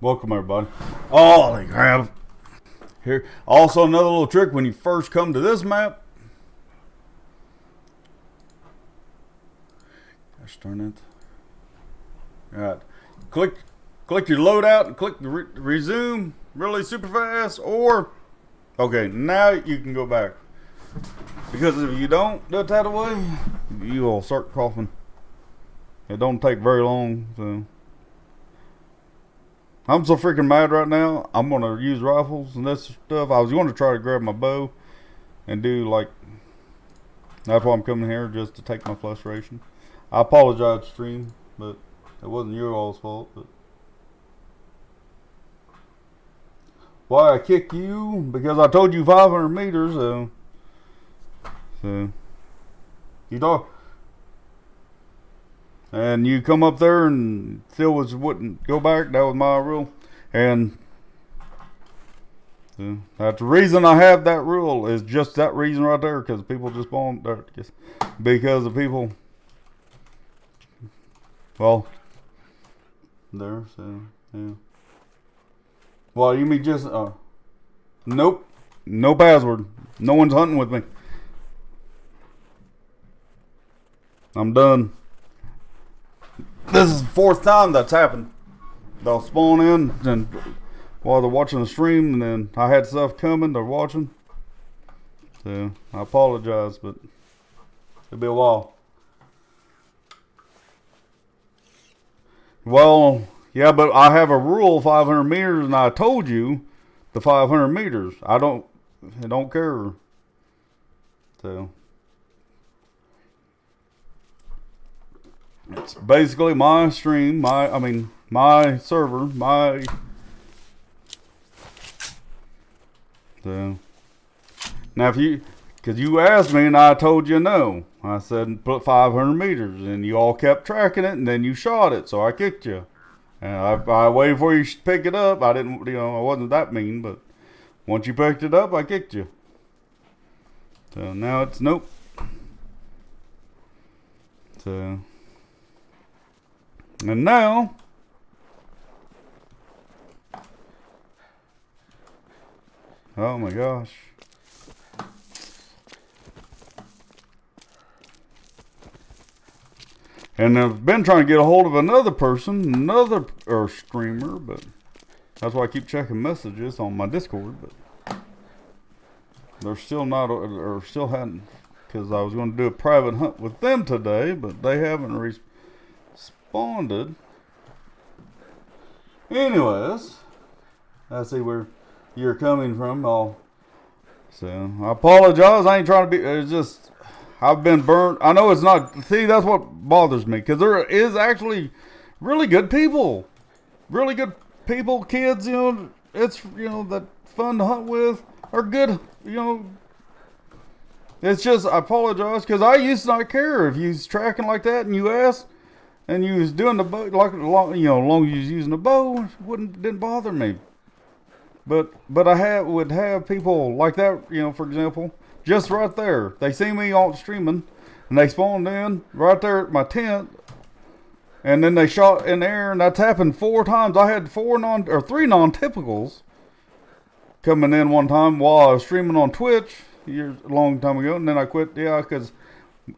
Welcome everybody. Holy crap. Here. Also another little trick when you first come to this map. Gosh darn it. Alright. Click your loadout and click the resume really super fast, or okay, now you can go back. Because if you don't do it that way, you will start coughing. It don't take very long, so I'm so freaking mad right now. I'm going to use rifles and this stuff. I was going to try to grab my bow and do like... That's why I'm coming here, just to take my frustration. I apologize, stream, but it wasn't your all's fault. But why I kick you? Because I told you 500 meters, so you don't... And you come up there and still wouldn't go back. That was my rule. And that's the reason I have that rule, is just that reason right there. Because people just won't. Because the people. Well. There. So, yeah. Well, you mean just. Nope. No password. No one's hunting with me. I'm done. This is the fourth time that's happened. They'll spawn in and while they're watching the stream, and then I had stuff coming, they're watching. So I apologize, but it'll be a while. Well, yeah, but I have a rule 500 meters, and I told you the 500 meters. I don't care. So it's basically my stream, my server, my... So, now if you... Because you asked me and I told you no. I said put 500 meters and you all kept tracking it and then you shot it, so I kicked you. And I waited for you to pick it up. I didn't, I wasn't that mean, but once you picked it up, I kicked you. So now it's nope. So... And now, oh my gosh. And I've been trying to get a hold of another person, another streamer, but that's why I keep checking messages on my Discord, but they're still not, or still hadn't, because I was going to do a private hunt with them today, but they haven't responded. Anyways, I see where you're coming from. So I apologize. I ain't trying to be. It's just I've been burnt. I know it's not. See, that's what bothers me, because there is actually really good people, kids. It's that fun to hunt with, are good. It's just I apologize, because I used to not care if you was tracking like that and you asked. And you was doing the bow, like long as you was using the bow, didn't bother me. But I would have people like that, for example, just right there. They see me on streaming, and they spawned in right there at my tent, and then they shot in the air, and that's happened 4 times. I had 3 non-typicals coming in one time while I was streaming on Twitch a long time ago, and then I quit. Yeah, because.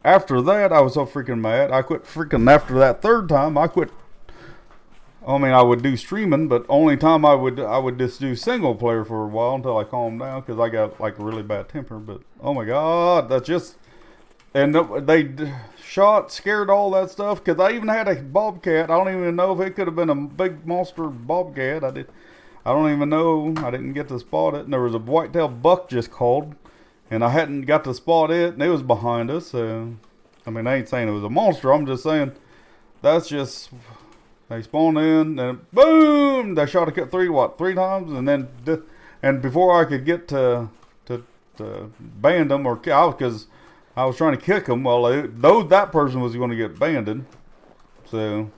After that, I was so freaking mad. I quit freaking after that 3rd time. I quit. I would do streaming, but only time I would just do single player for a while until I calmed down, because I got like a really bad temper. But oh my god, that's just... And they scared all that stuff, because I even had a bobcat. I don't even know if it could have been a big monster bobcat. I don't even know. I didn't get to spot it. And there was a white-tailed buck just called. And I hadn't got to spot it, and it was behind us. So, I ain't saying it was a monster. I'm just saying that's just... They spawned in, and boom! They shot a 3 times, and then... And before I could get to ban them, or because I was trying to kick them, well, that person was going to get banded. So,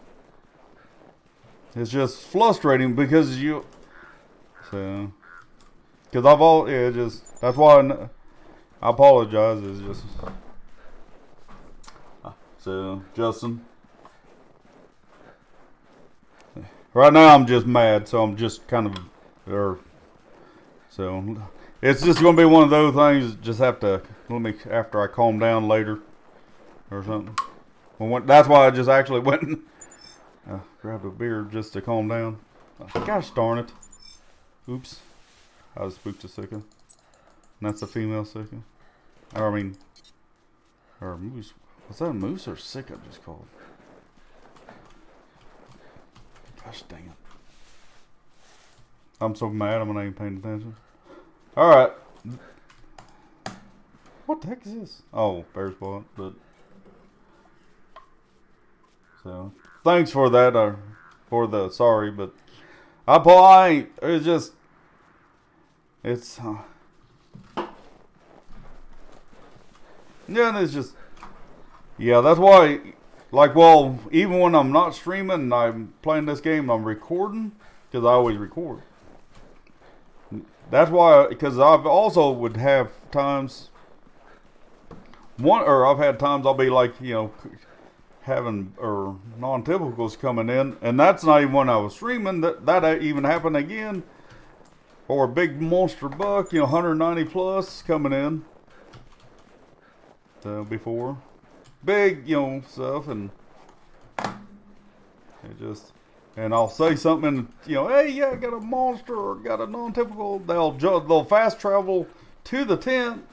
it's just frustrating, because you... So... Because that's why... I apologize. It's just... So, Justin. Right now I'm just mad, so I'm just kind of, so it's just gonna be one of those things. Just have to let me after I calm down later or something. Well, that's why I just actually went and grabbed a beer just to calm down. Gosh darn it! Oops, I was spooked a second. And that's a female sika. Or I mean, or a moose. Was that a moose or sika just called? Gosh dang it. I'm so mad I'm not even paying attention. Alright. What the heck is this? Oh, bear's paw. But so thanks for that, for the sorry, but I ain't, it's just it's yeah, it's just yeah, that's why, like, well, even when I'm not streaming and I'm playing this game, I'm recording, because I always record. That's why, because I've also would have times, I've had times I'll be like, you know, having, or non-typicals coming in, and that's not even when I was streaming, that even happened again, or a big monster buck, you know, 190 plus coming in, before. Big, you know, stuff, and it just, and I'll say something, you know, hey, yeah, I got a monster or got a non-typical. They'll fast travel to the tent,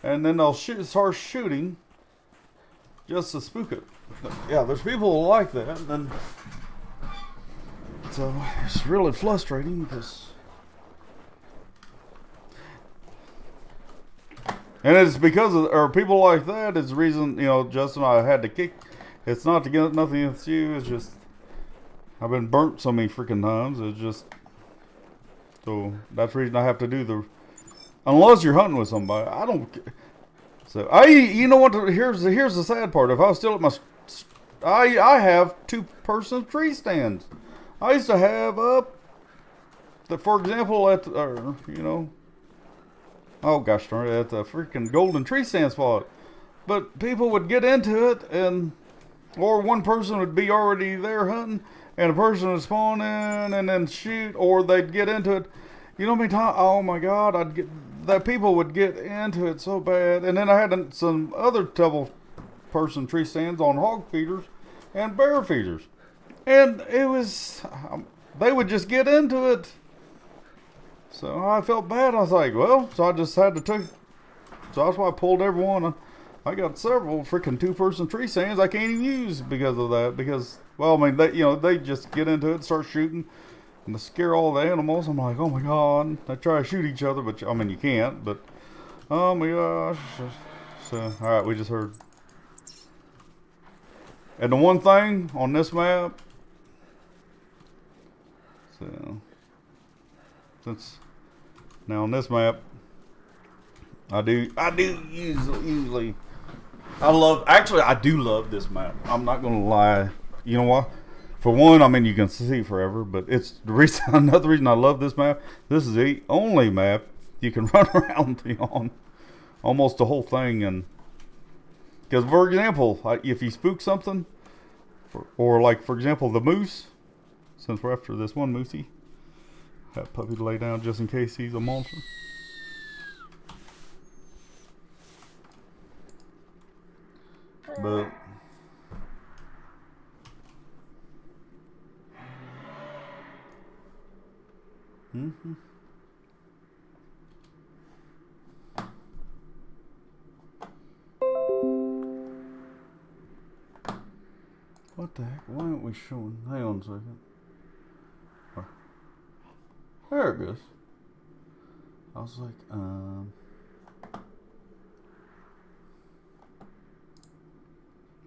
and then they'll start shooting just to spook it. Yeah, there's people who like that, and then so it's really frustrating because. And it's because of, or people like that is the reason, you know, Justin, I had to kick. It's not to get nothing against you. It's just, I've been burnt so many freaking times. It's just, so that's the reason I have to do the, unless you're hunting with somebody, I don't, so you know what, here's the sad part. If I was still at my, I have 2-person tree stands. I used to have up, for example, you know, oh gosh darn it, at the freaking golden tree stand spot. But people would get into it, and or one person would be already there hunting, and a person would spawn in and then shoot, or they'd get into it. You know how many times? Oh my God, that people would get into it so bad. And then I had some other double-person tree stands on hog feeders and bear feeders, and it was they would just get into it. So I felt bad. I was like, well, so I just had to take. So that's why I pulled everyone. I got several freaking 2-person tree stands I can't even use because of that. Because, well, I mean, they just get into it, start shooting, and to scare all the animals. I'm like, oh my God. They try to shoot each other, but I mean, you can't. But oh my gosh. So all right, we just heard. And the one thing on this map. So since now on this map, I do usually. I do love this map. I'm not gonna lie. You know what? For one, I mean, you can see forever, but it's the reason. Another reason I love this map. This is the only map you can run around on almost the whole thing, and because, for example, if you spook something, or like for example the moose, since we're after this one moosey, that puppy to lay down just in case he's a monster. But what the heck? Why aren't we showing? Hang on a second. There it goes. I was like,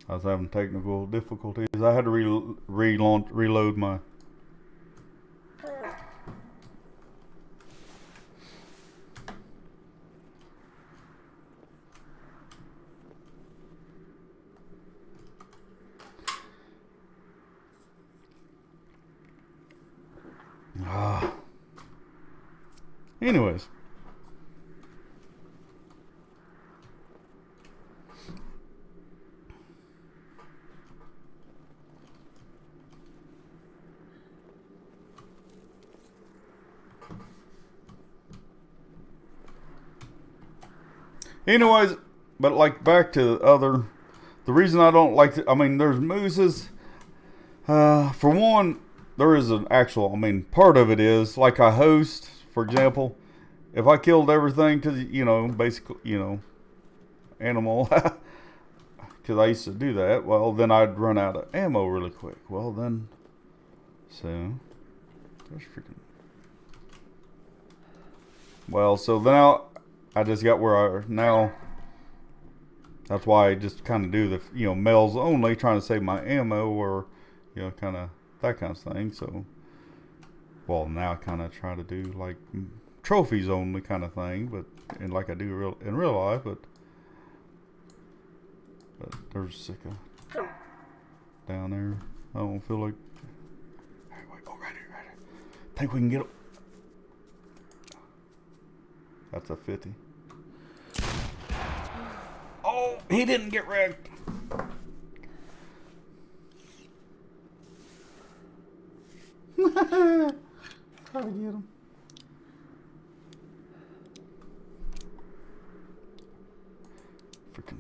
I was having technical difficulties. I had to reload my. Anyways. Anyways, but like back to the reason I don't like I mean, there's mooses. For one, there is an actual, I mean, part of it is like I host, for example, if I killed everything, because, basically, animal, because I used to do that, well, then I'd run out of ammo really quick. Well, then, so, there's freaking. Well, so now I just got now, that's why I just kind of do the, males only, trying to save my ammo or, kind of that kind of thing. So, well, now I kind of try to do like trophies only kind of thing, but and like I do in real life, but there's Sika down there. I don't feel like. Wait, go right here. Think we can get it. That's a 50. Oh, he didn't get wrecked. Try to get him. Freaking.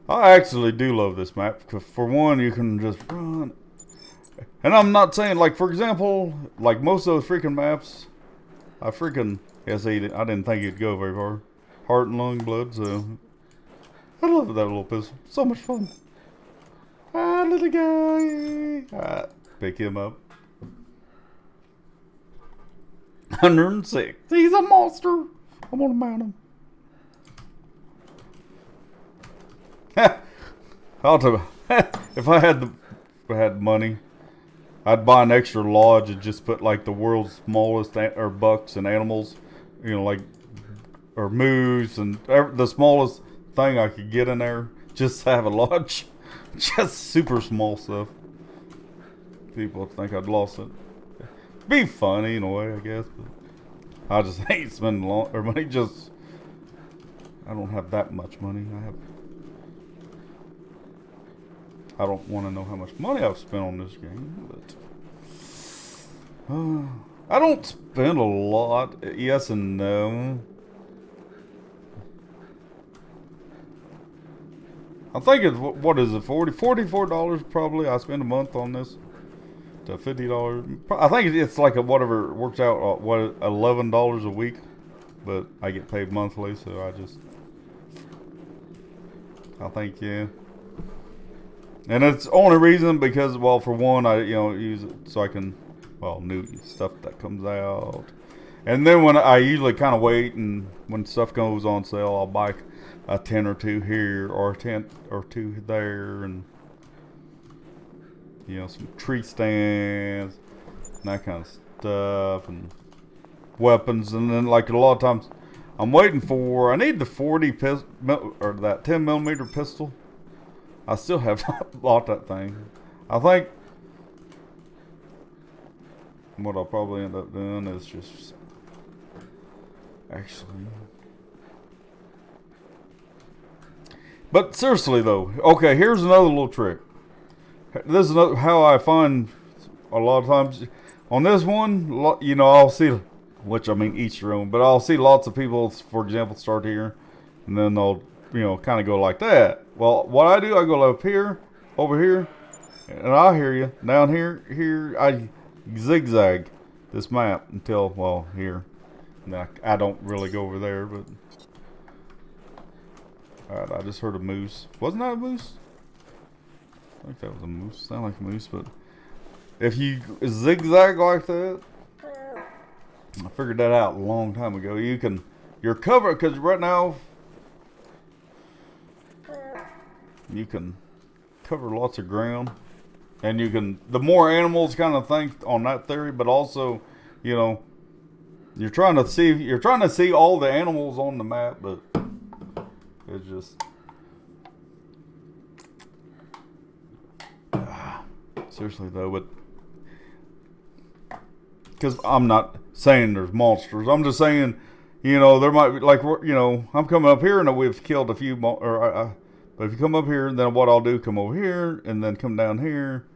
I actually do love this map because, for one, you can just run. And I'm not saying, like, for example, like most of those freaking maps, I didn't think it'd go very far. Heart and lung blood, so I love that little pistol. So much fun. Ah, little guy. Alright, pick him up. 106. He's a monster. I'm gonna mount him. If I had money, I'd buy an extra lodge and just put like the world's smallest or bucks and animals, like or moose and the smallest thing I could get in there. Just to have a lodge, just super small stuff. People think I'd lost it. Be funny in a way, I guess, but I just hate spending money. I don't have that much money. I don't want to know how much money I've spent on this game, but I don't spend a lot. Yes and no. I think it's, what is it, $44 probably I spend a month on this. To $50. I think it's like whatever it works out, $11 a week, but I get paid monthly, so I think, yeah. And it's only reason because, well, for one, I use it so I can, new stuff that comes out, and then when I usually kind of wait, and when stuff goes on sale, I'll buy a 10 or 2 here or a 10 or 2 there, and some tree stands and that kind of stuff, and weapons, and then like a lot of times I'm waiting I need the 40 pistol or that 10mm pistol. I still have not bought that thing. I think what I'll probably end up doing is just actually. But seriously though, okay, here's another little trick. This is how I find a lot of times on this one, I'll see, which I mean each their own, but I'll see lots of people, for example, start here, and then they'll kind of go like that. Well, what I do, I go up here, over here, and I hear you down here. I zigzag this map until here. Now, I don't really go over there, but alright, I just heard a moose. Wasn't that a moose? I think that was a moose. Sound like a moose, but if you zigzag like that, I figured that out a long time ago. You're covered, because right now you can cover lots of ground, and the more animals kind of think on that theory, but also, you're trying to see all the animals on the map, but it's just seriously though, but because I'm not saying there's monsters, I'm just saying, there might be I'm coming up here and we've killed a few but if you come up here, then what I'll do, come over here, and then come down here,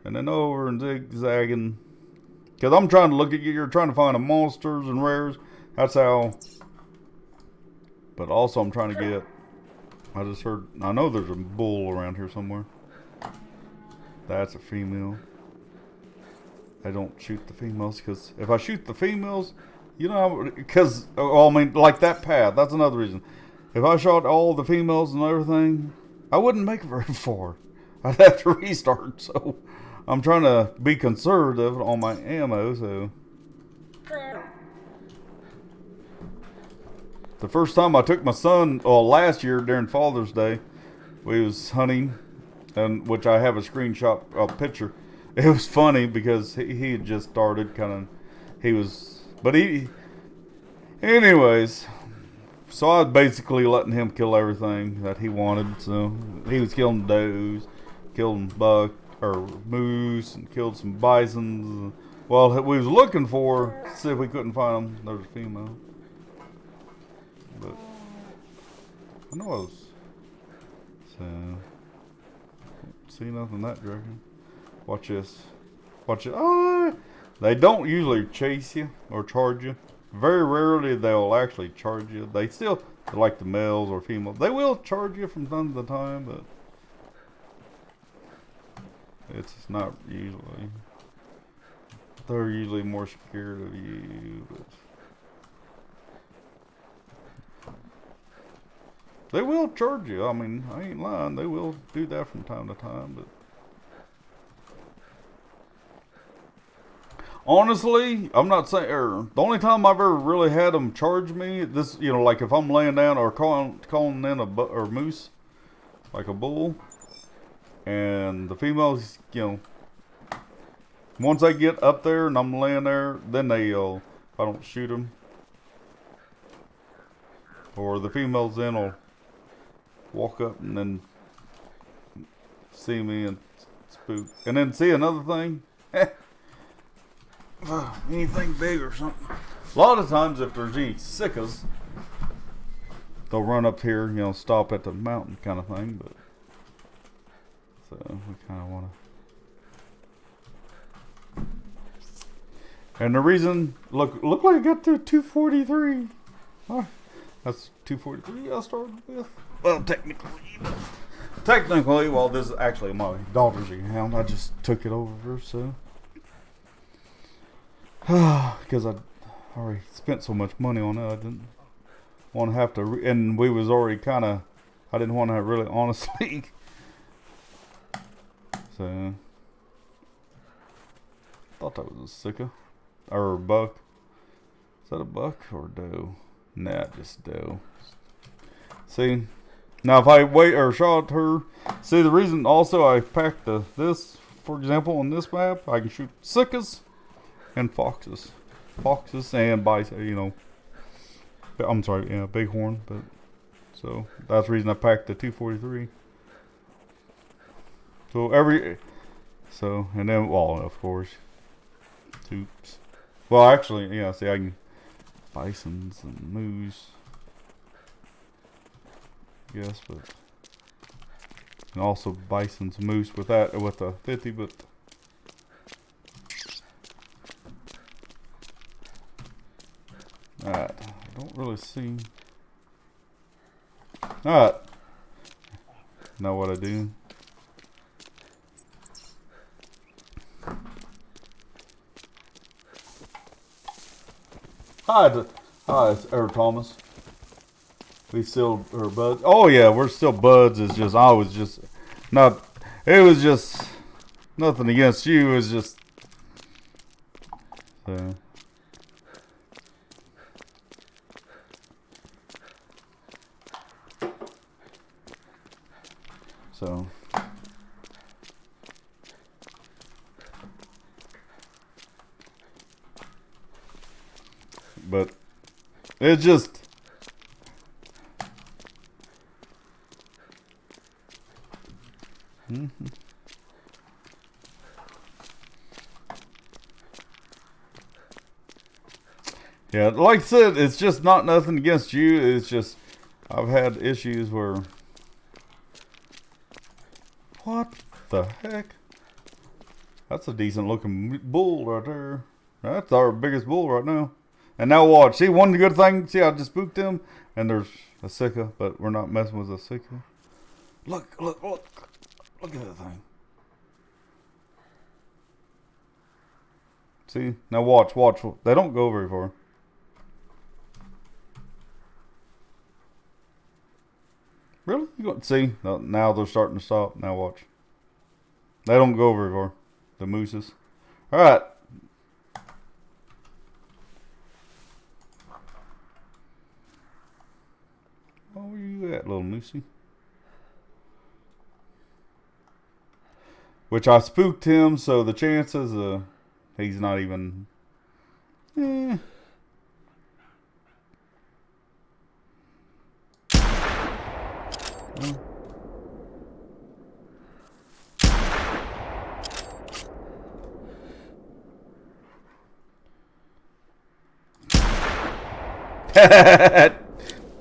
and then over and zigzagging. Because I'm trying to look at you. You're trying to find the monsters and rares. That's how. But also I'm trying to get. I just heard. I know there's a bull around here somewhere. That's a female. I don't shoot the females because if I shoot the females, you know, because well, I mean, like that path. That's another reason. If I shot all the females and everything, I wouldn't make it very far. I'd have to restart. So I'm trying to be conservative on my ammo. So the first time I took my son, well, last year during Father's Day, we was hunting, and which I have a screenshot, a picture. It was funny because he had just started kind of, anyways, so I was basically letting him kill everything that he wanted. So he was killing does, killing buck or moose, and killed some bisons. Well, we was looking for, see if we couldn't find them. There was a female. But I know I was, so don't see nothing in that direction. Watch this. Watch it. Oh, they don't usually chase you or charge you. Very rarely they'll actually charge you. They still, like the males or females, they will charge you from time to time, but it's not usually. They're usually more scared of you, but they will charge you. I mean, I ain't lying. They will do that from time to time, but honestly, I'm not saying. The only time I've ever really had them charge me, this, you know, like if I'm laying down or calling in a moose, like a bull, and the females, you know, once I get up there and I'm laying there, then they'll, if I don't shoot them, or the females then will walk up and then see me and spook. And then see another thing, anything big or something. A lot of times if there's any siccas, they'll run up here, you know, stop at the mountain kind of thing. But so we kind of want to. And the reason, look like I got to 243. Oh, that's 243 I started with. Well, technically, well, this is actually my daughter's hound. I just took it over, so. Because I already spent so much money on it, I didn't want to have to, and we was already kind of, I didn't want to really honestly. So, thought that was a sicka, or a buck. Is that a buck or a doe? Nah, just doe. See, now if I wait or shot her, see the reason also I packed this, for example, on this map, I can shoot sickas and foxes and bison, you know. I'm sorry, yeah, bighorn, but so that's the reason I packed the 243. So and then, well, of course, oops. Well, actually, yeah. See, I can bisons and moose. Yes, but and also bisons, moose with that with the 50, but. Alright, I don't really see. Alright. Know what I do. Hi, Eric Thomas. We still are buds. Oh yeah, we're still buds. It's just I was just not. It was just nothing against you. It was just. So. But it's just. Yeah, like I said, it's just not nothing against you. It's just I've had issues where. What the heck? That's a decent looking bull right there. That's our biggest bull right now. And now watch. See, one good thing. See, I just spooked him. And there's a Sika, but we're not messing with a Sika. Look. Look at that thing. See? Now watch. They don't go very far. Really? You got see? Now they're starting to stop. Now watch. They don't go very far. The mooses. Alright. Where you at, little moosey? Which I spooked him, so the chances he's not even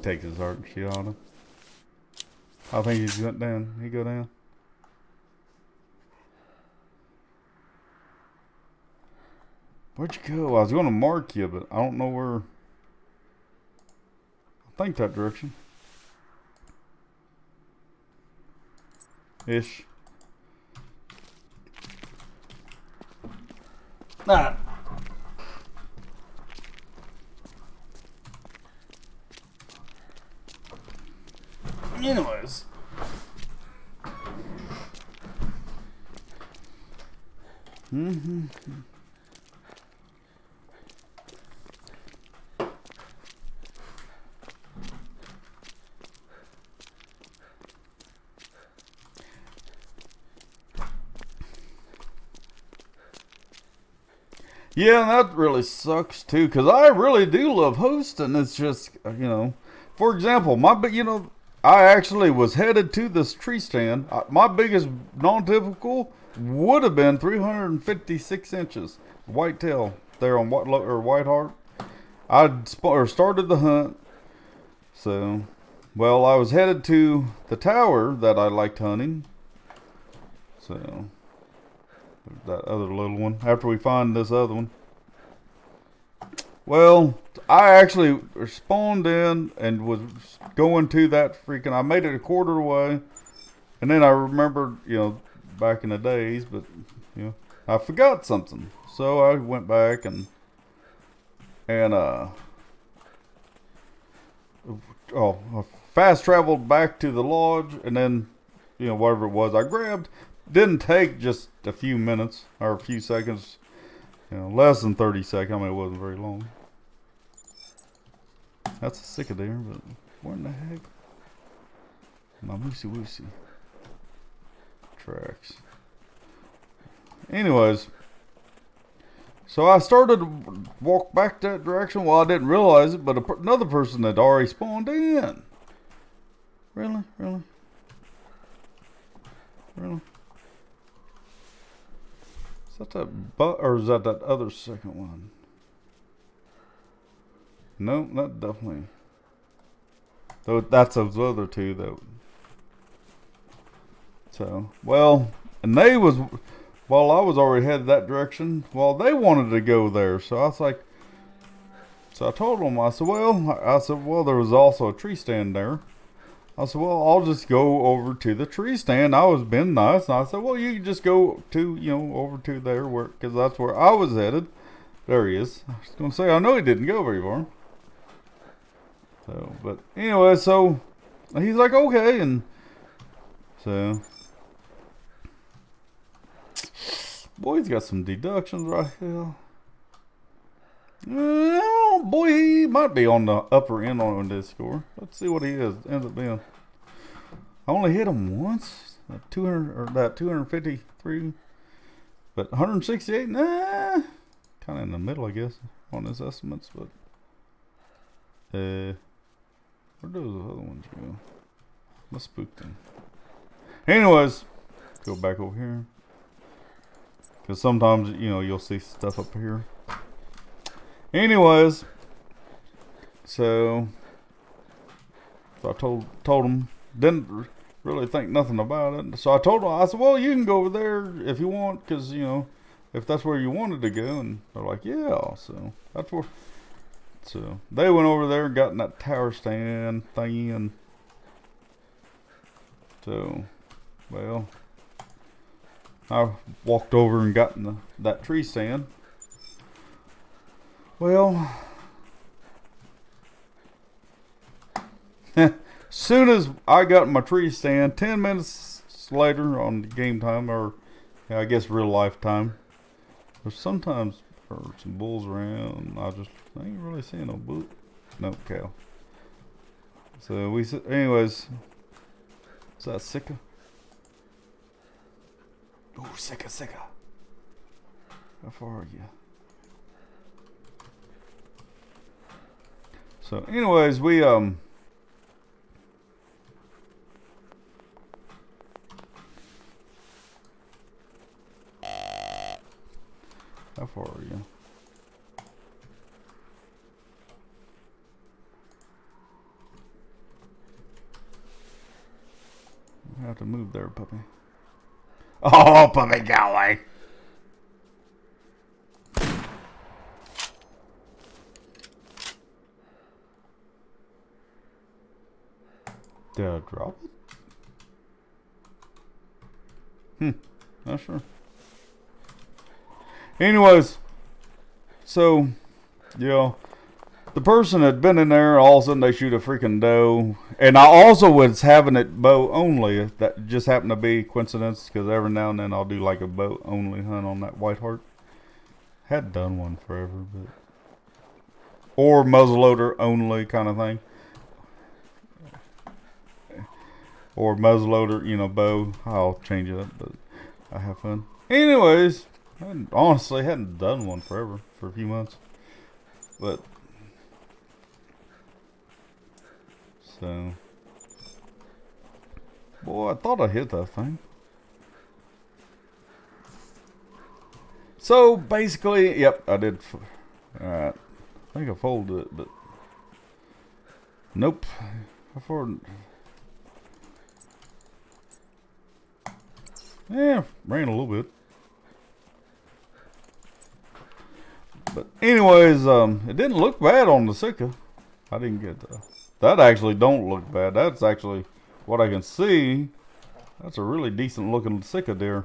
Takes his heart and shit on him. I think he's went down. He go down. Where'd you go? I was going to mark you, but I don't know where. I think that direction. Ish. Ah. Anyways. Yeah, that really sucks too, because I really do love hosting. It's just, for example, I actually was headed to this tree stand. My biggest non-typical would have been 356 inches whitetail there on White Heart. I started the hunt. So, well, I was headed to the tower that I liked hunting. So, that other little one. After we find this other one. Well, I actually spawned in and was going to that freaking. I made it a quarter away, and then I remembered, back in the days, but I forgot something, so I went back and I fast traveled back to the lodge, and then whatever it was I grabbed didn't take just a few minutes or a few seconds, less than 30 seconds. I mean, it wasn't very long. That's a Sika deer, but what in the heck? My woosy woosy tracks. Anyways, so I started to walk back that direction. Well, I didn't realize it, but another person had already spawned in. Really? Is that or is that other second one? No, not definitely. Though that's those other two though. So, well, and they was, while I was already headed that direction, well, they wanted to go there. So I was like, so I told them, I said, well, there was also a tree stand there. I said, well, I'll just go over to the tree stand. I was being nice. And I said, well, you can just go to, over to there, because that's where I was headed. There he is. I was going to say, I know he didn't go very far. So, but anyway, so he's like, okay. And so, boy, he's got some deductions right here. Well, boy, he might be on the upper end on this score. Let's see what he ends up being. I only hit him once, that 253, but 168. Nah, kind of in the middle, I guess, on his estimates. But where do those other ones go? I spooked them. Anyways, go back over here, because sometimes you'll see stuff up here. Anyways, so I told him, didn't really think nothing about it. So I told him, I said, well, you can go over there if you want, because if that's where you wanted to go, and they're like, yeah. So that's where. So they went over there and got in that tower stand thing, and so, well, I walked over and got in that tree stand. Well, soon as I got in my tree stand, 10 minutes later on the game time, or yeah, I guess real life time, there's sometimes some bulls around. I ain't really seeing no bull, no cow. So anyways, is that Sika? Oh, Sika. How far are you? So anyways, we how far are you? I have to move there, puppy. Oh, puppy, go away. Did I drop it? Not sure. Anyways, so, yeah, the person had been in there, all of a sudden they shoot a freaking doe. And I also was having it bow only. That just happened to be coincidence, because every now and then I'll do like a bow only hunt on that white heart. Hadn't done one forever, but. Or muzzleloader only kind of thing. Or muzzleloader, bow. I'll change it up, but I have fun. Anyways, I honestly hadn't done one forever, for a few months. But, so, boy, I thought I hit that thing. So, basically, yep, I did. Alright, I think I folded it, but, nope. How far? Yeah, ran a little bit. But anyways, it didn't look bad on the Sika. I didn't get that actually don't look bad. That's actually what I can see. That's a really decent looking Sika deer.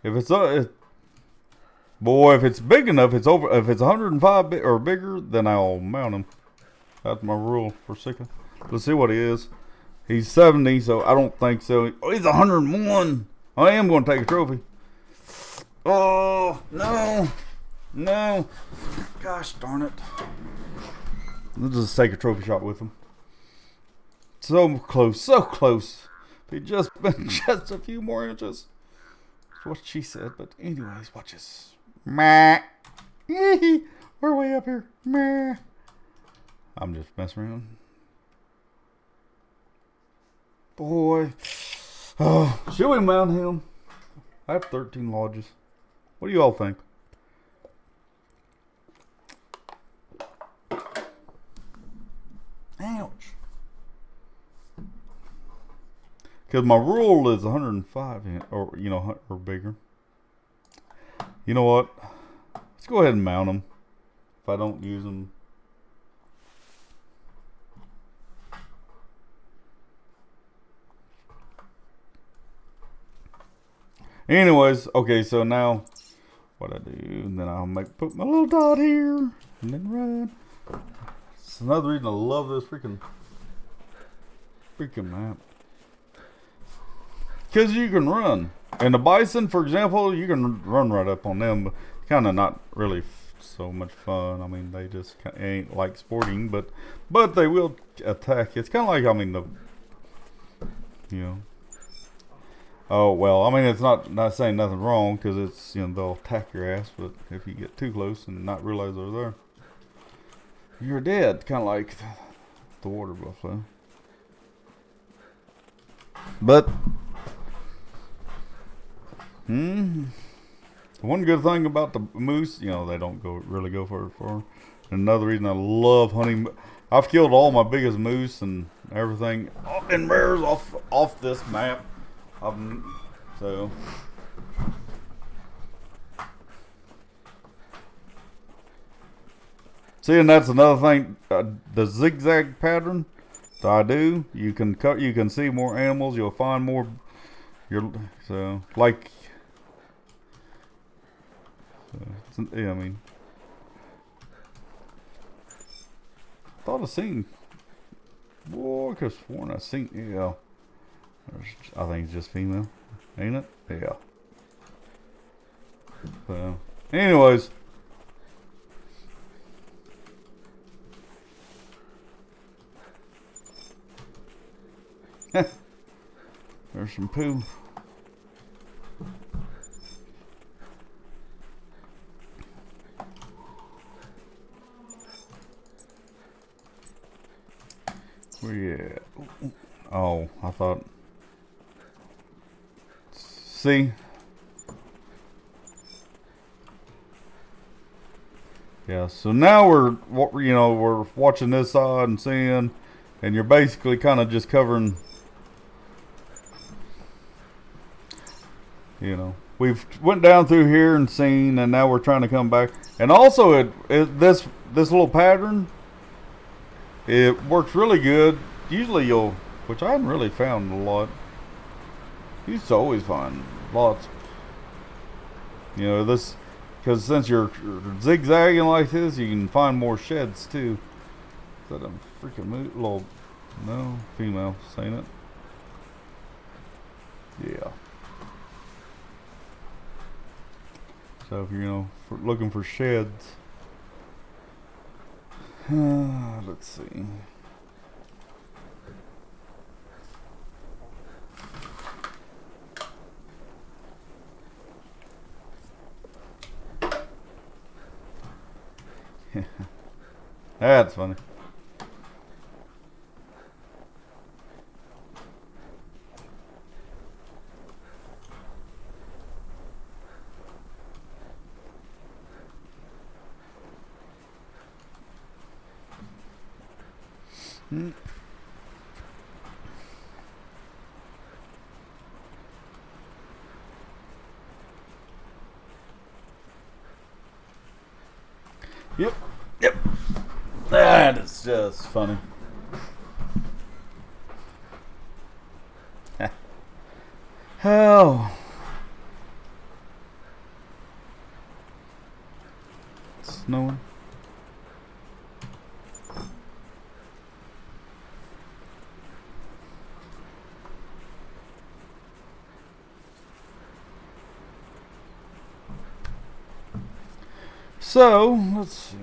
If it's boy, if it's big enough, if it's 105 or bigger, then I'll mount him. That's my rule for Sika. Let's see what he is. He's 70, so I don't think so. Oh, he's 101. I am going to take a trophy. Oh, no. No. Gosh darn it. Let's just take a trophy shot with him. So close, so close. If he'd just been just a few more inches. That's what she said, but anyways, watch this. Meh. We're way up here. Meh. I'm just messing around. Boy. Oh, should we mount him? I have 13 lodges. What do you all think? Ouch. Because my rule is 105 or or bigger. You know what? Let's go ahead and mount them. If I don't use them. Anyways, okay, so now what I do, and then I'll put my little dot here, and then run. It's another reason I love this freaking map. Because you can run. And the bison, for example, you can run right up on them, but kind of not really so much fun. I mean, they just ain't like sporting, but they will attack. It's kind of like, oh, well, I mean, it's not saying nothing wrong, because it's, they'll attack your ass, but if you get too close and not realize they're there, you're dead, kind of like the water buffalo. But, one good thing about the moose, they don't really go very far. Another reason I love hunting, I've killed all my biggest moose and everything in bears off this map. So See, and that's another thing. The zigzag pattern that I do, you can cut. You can see more animals. You'll find more. So like. Yeah, I mean, thought I seen. Boy, I could have sworn I seen. Yeah, I think it's just female, ain't it? Yeah. So, anyways. There's some poo. Where you at? Oh, I thought. See? Yeah, so now we're watching this side and seeing, and you're basically kind of just covering. We've went down through here and seen, and now we're trying to come back. And also, this little pattern, it works really good. Usually which I haven't really found a lot. You used to always find lots. This, because since you're zigzagging like this, you can find more sheds too. Is that a freaking little? No, female, ain't it? Yeah. So if you're looking for sheds, let's see. That's funny. Yep. That is just funny. Oh. It's snowing. So, let's see.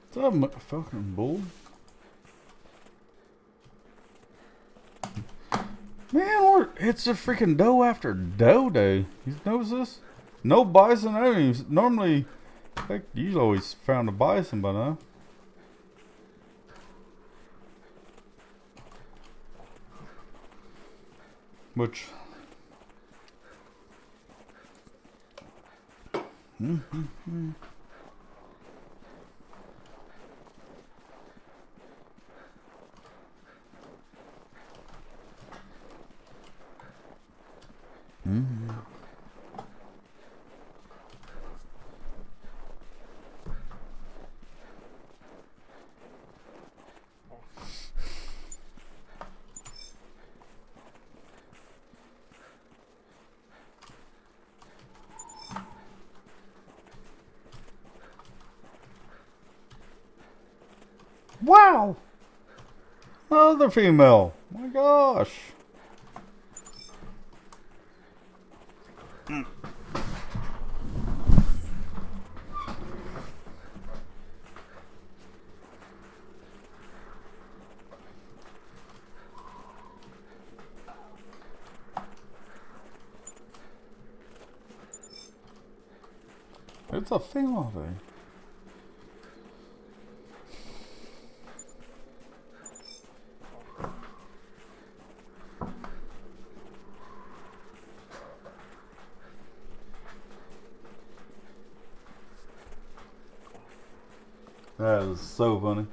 Is that a fucking bull? Man, it's a freaking doe after doe day. You notice this? No bison. I don't even, normally, heck, you always found a bison by now. Which. Wow! Another female. My gosh. It's a female day. That is so funny.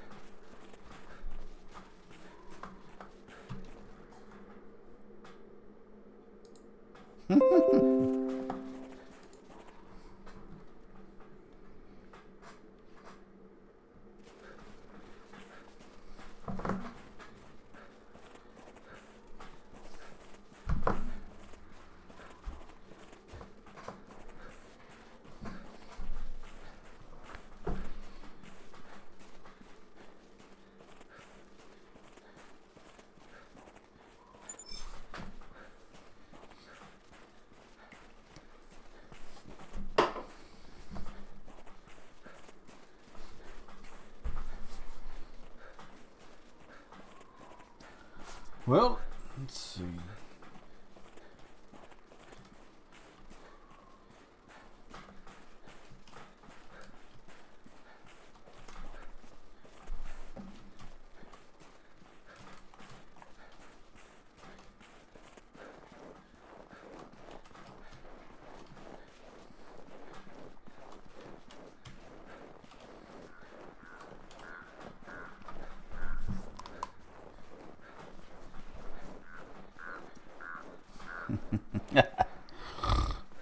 Well, let's see.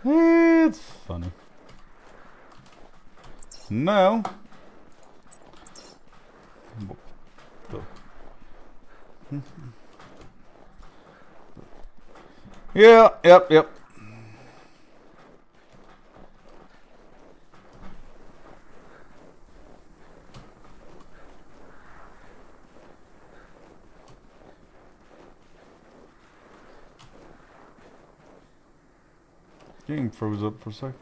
It's funny. No. Yeah, yep. Game froze up for a second.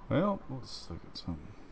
Well, let's look at something.